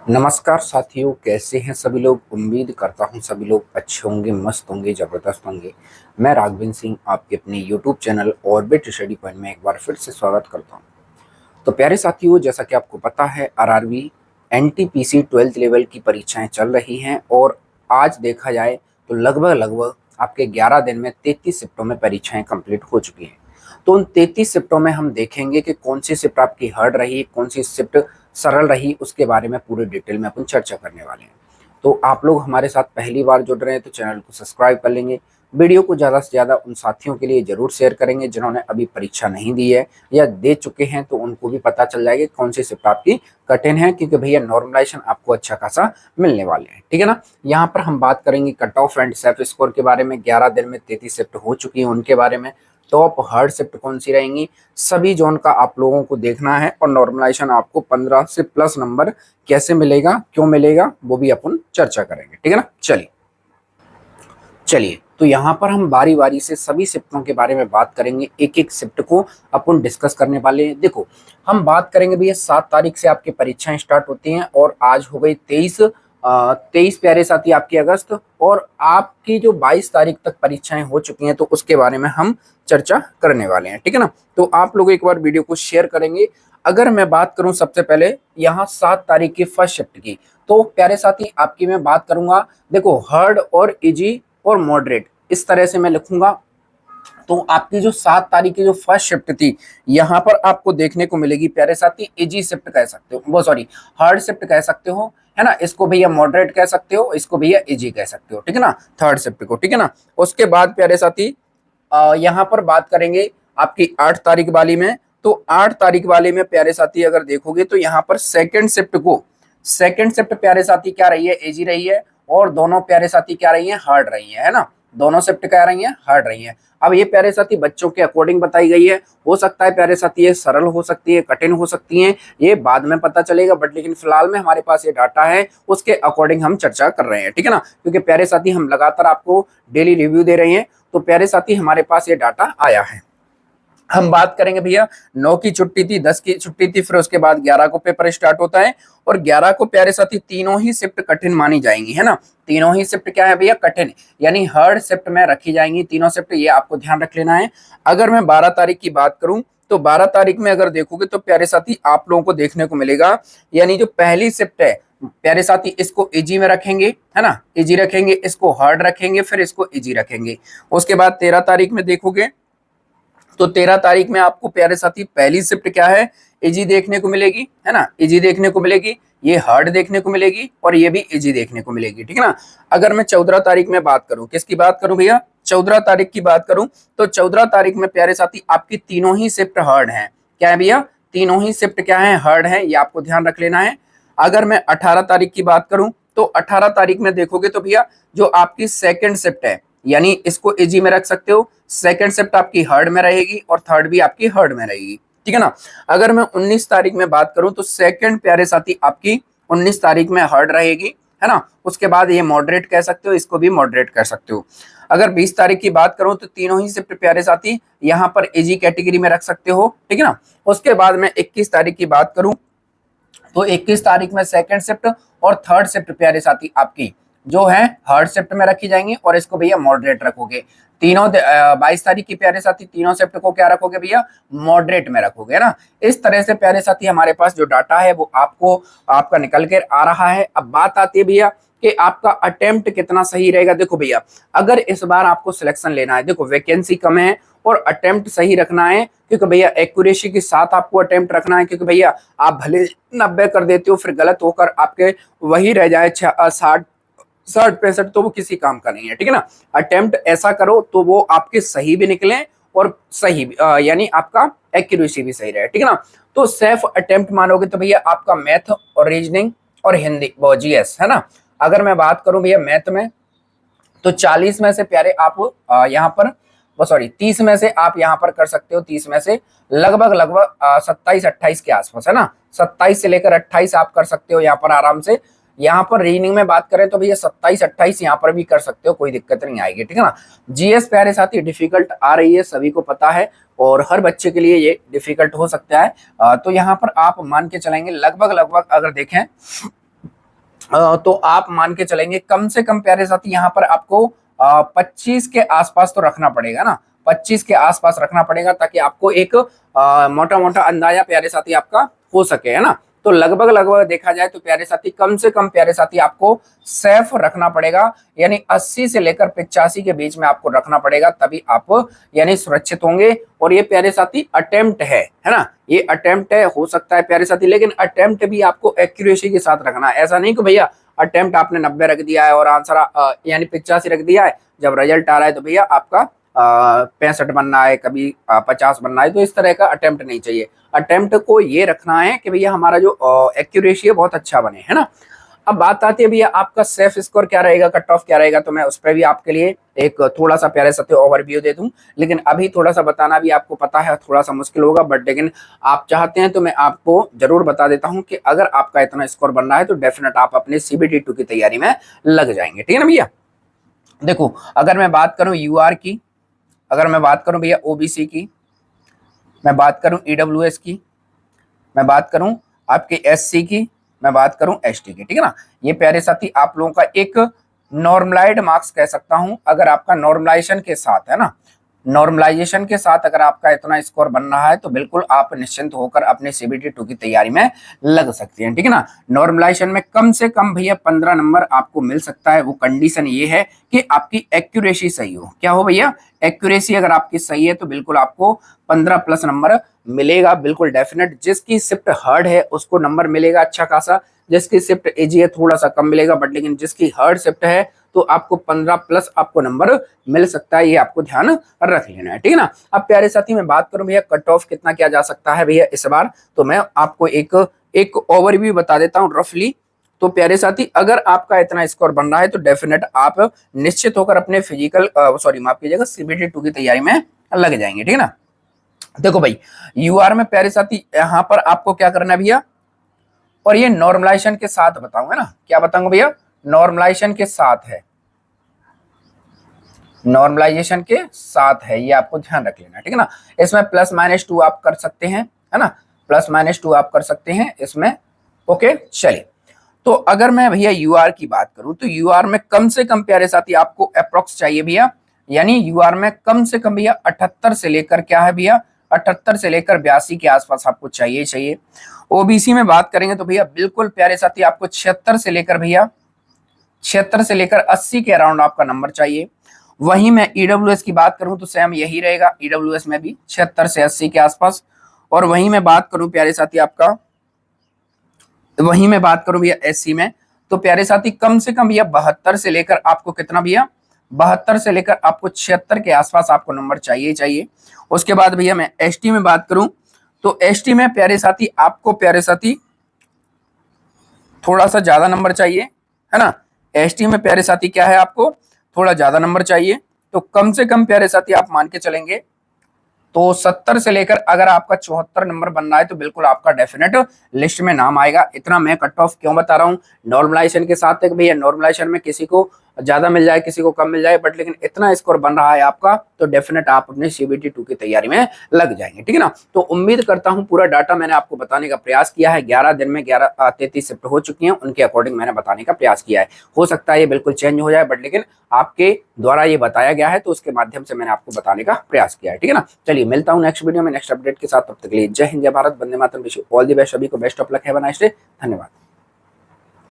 नमस्कार साथियों, कैसे हैं सभी लोग। उम्मीद करता हूं सभी लोग अच्छे होंगे, मस्त होंगे, जबरदस्त होंगे। मैं राघवेंद्र सिंह आपके अपने YouTube channel orbit study point में एक बार फिर से स्वागत करता हूं। तो प्यारे साथियों, जैसा कि आपको पता है, आरआरबी एनटीपीसी 12th लेवल की परीक्षाएं चल रही हैं और आज देखा जाए तो लगभग लगभग आपके 11 दिन में 33 शिफ्टों में परीक्षाएं कंप्लीट हो चुकी हैं। तो उन 33 शिफ्टों में हम देखेंगे कि कौन सी शिफ्ट आपकी हार्ड रही, कौन सी शिफ्ट सरल रही, उसके बारे में पूरी डिटेल में अपन चर्चा करने वाले हैं। तो आप लोग हमारे साथ पहली बार जुड़ रहे हैं तो चैनल को सब्सक्राइब कर लेंगे। वीडियो को ज़्यादा से ज़्यादा उन साथियों के लिए जरूर शेयर करेंगे जिन्होंने अभी परीक्षा नहीं दी है या दे चुके हैं, तो उनको भी पता चल जाएगा कौन सी शिफ्ट आपकी कठिन है, क्योंकि भैया नॉर्मलाइजेशन आपको अच्छा खासा मिलने वाले हैं। ठीक है ना। यहाँ पर हम बात करेंगे cut off and safe score के बारे में। 11 दिन में 33 शिफ्ट हो चुकी है, उनके बारे में। टॉप हार्ड शिफ्ट कौन सी रहेंगी, सभी जोन का आप लोगों को देखना है। और नॉर्मलाइजेशन आपको 15 से प्लस नंबर कैसे मिलेगा, क्यों मिलेगा, वो भी अपन चर्चा करेंगे। ठीक है ना। चलिए तो यहाँ पर हम बारी बारी से सभी शिफ्टों के बारे में बात करेंगे, एक एक शिफ्ट को अपन डिस्कस करने वाले हैं। देखो, हम बात करेंगे भैया 7 तारीख से आपकी परीक्षाएं स्टार्ट होती हैं और आज हो गई 23 प्यारे साथी आपकी अगस्त, और आपकी जो 22 तारीख तक परीक्षाएं हो चुकी हैं, तो उसके बारे में हम चर्चा करने वाले हैं। ठीक है ना। तो आप लोग एक बार वीडियो को शेयर करेंगे। अगर मैं बात करूं सबसे पहले यहाँ 7 तारीख की फर्स्ट शिफ्ट की, तो प्यारे साथी आपकी मैं बात करूंगा। देखो, हार्ड और इजी और मॉडरेट, इस तरह से मैं लिखूंगा। तो आपकी जो 7 तारीख की जो फर्स्ट शिफ्ट थी, यहाँ पर आपको देखने को मिलेगी प्यारे साथी, इजी शिफ्ट कह सकते हो, वो सॉरी हार्ड शिफ्ट कह सकते हो, है ना। इसको भैया मॉडरेट कह सकते हो, इसको भैया इजी कह सकते हो। ठीक है ना, थर्ड शिफ्ट को। ठीक है ना। उसके बाद प्यारे साथी यहाँ पर बात करेंगे आपकी 8 तारीख वाली में। तो 8 तारीख वाले में प्यारे साथी अगर देखोगे तो यहाँ पर सेकंड शिफ्ट प्यारे साथी क्या रही है, इजी रही है। और दोनों प्यारे साथी क्या रही है, हार्ड रही है ना। दोनों शिफ्ट क्या रही है, हार्ड रही है। अब ये प्यारे साथी बच्चों के अकॉर्डिंग बताई गई है। हो सकता है प्यारे साथी ये सरल हो सकती है, कठिन हो सकती है, ये बाद में पता चलेगा, बट लेकिन फिलहाल में हमारे पास ये डाटा है, उसके अकॉर्डिंग हम चर्चा कर रहे हैं। ठीक है ना। क्योंकि प्यारे साथी हम लगातार आपको डेली रिव्यू दे रहे हैं, तो प्यारे साथी हमारे पास ये डाटा आया है। हम बात करेंगे भैया, 9 की छुट्टी थी, 10 की छुट्टी थी, फिर उसके बाद 11 को पेपर स्टार्ट होता है। और 11 को प्यारे साथी तीनों ही शिफ्ट कठिन मानी जाएंगी, है ना। तीनों ही शिफ्ट क्या है भैया, कठिन, यानी हार्ड शिफ्ट में रखी जाएंगी तीनों शिफ्ट, ये आपको ध्यान रख लेना है। अगर मैं 12 तारीख की बात करूं, तो 12 तारीख में अगर देखोगे तो प्यारे साथी आप लोगों को देखने को मिलेगा, यानी जो पहली शिफ्ट है प्यारे साथी, इसको इजी में रखेंगे, है ना, इजी रखेंगे, इसको हार्ड रखेंगे, फिर इसको इजी रखेंगे। उसके बाद 13 तारीख में देखोगे तो 13 तारीख में आपको प्यारे साथी पहली शिफ्ट क्या है, इजी देखने को मिलेगी, है ना, इजी देखने को मिलेगी। ये हार्ड देखने को मिलेगी और ये भी इजी देखने को मिलेगी। ठीक है ना। अगर मैं 14 तारीख में बात करूं, किसकी बात करूं भैया, 14 तारीख की बात करूं, तो 14 तारीख में प्यारे साथी आपकी तीनों ही शिफ्ट हार्ड है। क्या है भैया, तीनों ही शिफ्ट क्या है, हार्ड है, ये आपको ध्यान रख लेना है। अगर मैं 18 तारीख की बात करूं, तो 18 तारीख में देखोगे तो भैया जो आपकी सेकेंड शिफ्ट है, यानी इसको इजी में रख सकते हो, सेकंड शिफ्ट आपकी हार्ड में रहेगी और थर्ड भी आपकी हार्ड में रहेगी। ठीक है ना। अगर मैं 19 तारीख में बात करूं, तो सेकंड प्यारे साथी आपकी 19 तारीख में हार्ड रहेगी, है ना। उसके बाद ये मॉडरेट कह सकते हो, इसको भी मॉडरेट कर सकते हो। अगर 20 तारीख की बात करूं, तो तीनों ही शिफ्ट प्यारे साथी यहाँ पर इजी कैटेगरी में रख सकते हो। ठीक है ना। उसके बाद मैं 21 तारीख की बात करूं, तो 21 तारीख में सेकंड शिफ्ट और थर्ड शिफ्ट प्यारे साथी आपकी जो है हार्ड शिफ्ट में रखी जाएंगी, और इसको भैया मॉडरेट रखोगे। तीनों 22 तारीख की प्यारे साथी तीनों शिफ्ट को क्या रखोगे भैया, मॉडरेट में रखोगे ना। इस तरह से प्यारे साथी हमारे पास जो डाटा है वो आपको आपका निकल कर आ रहा है। अब बात आती है भैया कि आपका अटेम्प्ट कितना सही रहेगा। देखो भैया, अगर इस बार आपको सिलेक्शन लेना है, देखो वैकेंसी कम है और अटेम्प्ट सही रखना है, क्योंकि भैया एक्यूरेसी के साथ आपको अटेम्प्ट रखना है। क्योंकि भैया आप भले 90 कर देते हो, फिर गलत होकर आपके वही रह जाए 60-65, तो वो किसी काम का नहीं है। ठीक है ना। अटेम्प्ट ऐसा करो तो वो आपके सही भी निकले और सही यानी आपका एक्यूरेसी भी सही रहे। ठीक है ना। तो सेफ अटेम्प्ट मानोगे तो भैया आपका मैथ और रीजनिंग और हिंदी वो जीएस, है ना। अगर मैं बात करूं भैया मैथ में, तो 40 में से प्यारे आप यहाँ पर वो सॉरी 30 में से आप यहाँ पर कर सकते हो, 30 में से लगभग लगभग 27-28 के आसपास, है ना। 27 से लेकर 28 आप कर सकते हो यहाँ पर आराम से। यहाँ पर रीजनिंग में बात करें तो भैया 27-28 यहाँ पर भी कर सकते हो, कोई दिक्कत नहीं आएगी। ठीक है ना। जीएस प्यारे साथी डिफिकल्ट आ रही है, सभी को पता है, और हर बच्चे के लिए ये डिफिकल्ट हो सकता है। तो यहाँ पर आप मान के चलेंगे लगभग लगभग अगर देखें तो आप मान के चलेंगे कम से कम प्यारे साथी यहाँ पर आपको 25 के आसपास तो रखना पड़ेगा ना, 25 के आसपास रखना पड़ेगा ताकि आपको एक मोटा मोटा अंदाजा प्यारे साथी आपका हो सके, है ना। तो लगभग लगभग देखा जाए तो प्यारे साथी कम से कम प्यारे साथी आपको सेफ रखना पड़ेगा, यानी 80 से लेकर 85 के बीच में आपको रखना पड़ेगा, तभी आप यानी सुरक्षित होंगे। और ये प्यारे साथी अटेम्प्ट है ना, ये अटेम्प्ट है, हो सकता है प्यारे साथी, लेकिन अटेम्प्ट भी आपको एक्यूरेसी के साथ रखना है। ऐसा नहीं कि भैया अटेम्प्ट आपने 90 रख दिया है और आंसर यानी 85 रख दिया है, जब रिजल्ट आ रहा है तो भैया आपका 65 बनना है, कभी 50 बनना है, तो इस तरह का अटेम्प्ट नहीं चाहिए। अटेम्प्ट को ये रखना है कि भैया हमारा जो एक्यूरेसी है बहुत अच्छा बने, है ना। अब बात आती है भैया आपका सेफ स्कोर क्या रहेगा, कट ऑफ क्या रहेगा, तो मैं उस पर भी आपके लिए एक थोड़ा सा प्यारे साथी ओवरव्यू दे दूं। लेकिन अभी थोड़ा सा बताना भी आपको पता है थोड़ा सा मुश्किल होगा, बट लेकिन आप चाहते हैं तो मैं आपको जरूर बता देता हूं कि अगर आपका इतना स्कोर बन रहा है तो डेफिनेट आप अपने CBT2 की तैयारी में लग जाएंगे, ठीक है ना भैया। देखो अगर मैं बात करूं UR की, अगर मैं बात करूं भैया OBC की, मैं बात करूं EWS की, मैं बात करूं आपके SC की, मैं बात करूं ST की, ठीक है ना। ये प्यारे साथी आप लोगों का एक नॉर्मलाइज्ड मार्क्स कह सकता हूं, अगर आपका नॉर्मलाइजेशन के साथ, है ना, नॉर्मलाइजेशन के साथ अगर आपका इतना स्कोर बन रहा है तो बिल्कुल आप निश्चिंत होकर अपने CBT2 की तैयारी में लग सकते हैं, ठीक है ना। नॉर्मलाइजेशन में कम से कम भैया 15 नंबर आपको मिल सकता है, वो कंडीशन ये है कि आपकी एक्यूरेसी सही हो। क्या हो भैया, एक्यूरेसी अगर आपकी सही है तो बिल्कुल आपको 15 प्लस नंबर मिलेगा, बिल्कुल डेफिनेट। जिसकी शिफ्ट हार्ड है उसको नंबर मिलेगा अच्छा खासा, जिसकी शिफ्ट इजी है थोड़ा सा कम मिलेगा, बट लेकिन जिसकी हार्ड शिफ्ट है तो आपको 15 प्लस आपको नंबर मिल सकता है, ये आपको ध्यान रख लेना है, ठीक है ना। अब प्यारे साथी मैं बात करूं भैया कट ऑफ कितना किया जा सकता है भैया इस बार, तो मैं आपको एक ओवरव्यू बता देता हूं रफली। तो प्यारे साथी अगर आपका इतना स्कोर बन रहा है तो डेफिनेट आप निश्चित होकर अपने फिजिकल सॉरी माफ कीजिएगा CBT2 की तैयारी में लग जाएंगे, ठीक है ना। देखो भाई UR में प्यारे साथी यहाँ पर आपको क्या करना है भैया, और ये नॉर्मलाइजेशन के साथ बताऊंगा ना, क्या बताऊंगा भैया, नॉर्मलाइजेशन के साथ है, नॉर्मलाइजेशन के साथ है, ये आपको ध्यान रख लेना, ठीक है ना। इसमें +-2 आप कर सकते हैं, है ना, +-2 आप कर सकते हैं इसमें, ओके। चलिए तो अगर मैं भैया UR की बात करूं तो UR में कम से कम प्यारे साथी आपको अप्रोक्स चाहिए भैया, यानी UR में कम से कम भैया 78 से लेकर क्या है भैया, 78 से लेकर 82 के आसपास आपको चाहिए। OBC में बात करेंगे तो भैया बिल्कुल प्यारे साथी आपको 76 से लेकर भैया 76 से लेकर 80 के अराउंड आपका नंबर चाहिए। वहीं मैं EWS की बात करूं तो सेम यही रहेगा, EWS में भी 76 से 80 के आसपास। और वहीं मैं बात करूं प्यारे साथी आपका, वहीं मैं बात करूं भैया SC में, तो प्यारे साथी कम से कम भैया 72 से लेकर आपको कितना भैया, 72 से लेकर आपको 76 के आसपास आपको नंबर चाहिए। उसके बाद भैया मैं ST में बात करूं तो ST में प्यारे साथी आपको प्यारे साथी थोड़ा सा ज्यादा नंबर चाहिए, है ना। ST में प्यारे साथी क्या है, आपको थोड़ा ज्यादा नंबर चाहिए। तो कम से कम प्यारे साथी आप मान के चलेंगे तो 70 से लेकर अगर आपका 74 नंबर बनना है तो बिल्कुल आपका डेफिनेट लिस्ट में नाम आएगा। इतना मैं कट ऑफ क्यों बता रहा हूँ, नॉर्मलाइजेशन के साथ तक भैया, नॉर्मलाइजेशन में किसी को ज्यादा मिल जाए किसी को कम मिल जाए, बट लेकिन इतना स्कोर बन रहा है आपका तो डेफिनेट आप अपने CBT2 की तैयारी में लग जाएंगे, ठीक है ना। तो उम्मीद करता हूं पूरा डाटा मैंने आपको बताने का प्रयास किया है। 11 दिन में 33 शिफ्ट हो चुकी हैं, उनके अकॉर्डिंग मैंने बताने का प्रयास किया है। हो सकता है ये बिल्कुल चेंज हो जाए, बट लेकिन आपके द्वारा ये बताया गया है तो उसके माध्यम से मैंने आपको बताने का प्रयास किया है, ठीक है ना। चलिए मिलता हूं नेक्स्ट वीडियो में नेक्स्ट अपडेट के साथ, तब तक के लिए जय हिंद जय भारत, वंदे मातरम, wish you all the best, सभी को best of luck, have a nice day, धन्यवाद।